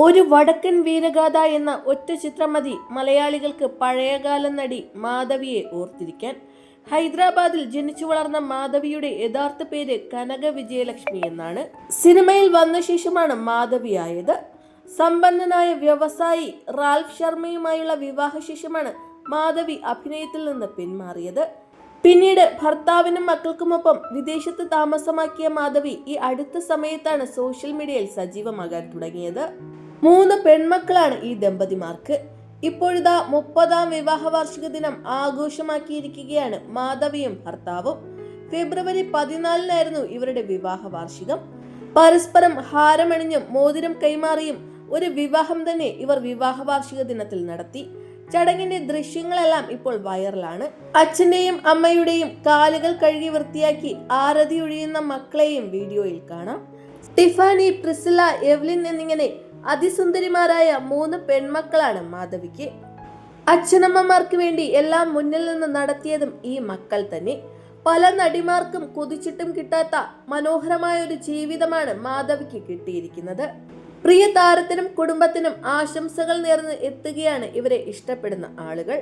ഒരു വടക്കൻ വീരഗാഥ എന്ന ഒറ്റ ചിത്രം മതി മലയാളികൾക്ക് പഴയകാല നടി മാധവിയെ ഓർത്തിരിക്കാൻ. ഹൈദരാബാദിൽ ജനിച്ചു വളർന്ന മാധവിയുടെ യഥാർത്ഥ പേര് കനക വിജയലക്ഷ്മി എന്നാണ്. സിനിമയിൽ വന്ന ശേഷമാണ് മാധവിയായത്. സമ്പന്നനായ വ്യവസായി റാൽഫ് ശർമ്മയുമായുള്ള വിവാഹശേഷമാണ് മാധവി അഭിനയത്തിൽ നിന്ന് പിന്മാറിയത്. പിന്നീട് ഭർത്താവിനും മക്കൾക്കുമൊപ്പം വിദേശത്ത് താമസമാക്കിയ മാധവി ഈ അടുത്ത സമയത്താണ് സോഷ്യൽ മീഡിയയിൽ സജീവമാകാൻ തുടങ്ങിയത്. 3 പെൺമക്കളാണ് ഈ ദമ്പതിമാർക്ക്. ഇപ്പോഴിതാ 30ാം വിവാഹ വാർഷിക ദിനം ആഘോഷമാക്കിയിരിക്കുകയാണ് മാധവിയും ഭർത്താവും. ഫെബ്രുവരി 14-നായിരുന്നു ഇവരുടെ വിവാഹ വാർഷികം. പരസ്പരം ഹാരമണിഞ്ഞും മോതിരം കൈമാറിയും ഒരു വിവാഹം തന്നെ ഇവർ വിവാഹ വാർഷിക ദിനത്തിൽ നടത്തി. ചടങ്ങിന്റെ ദൃശ്യങ്ങളെല്ലാം ഇപ്പോൾ വൈറലാണ്. അച്ഛന്റെയും അമ്മയുടെയും കാലുകൾ കഴുകി വൃത്തിയാക്കി ആരതി ഒഴിയുന്ന മക്കളെയും വീഡിയോയിൽ കാണാം. ടിഫാനി, പ്രിസില, എവ്ലിൻ എന്നിങ്ങനെ അതിസുന്ദരിമാരായ 3 പെൺമക്കളാണ് മാധവിക്ക്. അച്ഛനമ്മമാർക്ക് വേണ്ടി എല്ലാം മുന്നിൽ നിന്ന് നടത്തിയതും ഈ മക്കൾ തന്നെ. പല നടിമാർക്കും കൊതിച്ചിട്ടും കിട്ടാത്ത മനോഹരമായ ഒരു ജീവിതമാണ് മാധവിക്ക് കിട്ടിയിരിക്കുന്നത്. പ്രിയ താരത്തിനും കുടുംബത്തിനും ആശംസകൾ നേർന്ന് എത്തുകയാണ് ഇവരെ ഇഷ്ടപ്പെടുന്ന ആളുകൾ.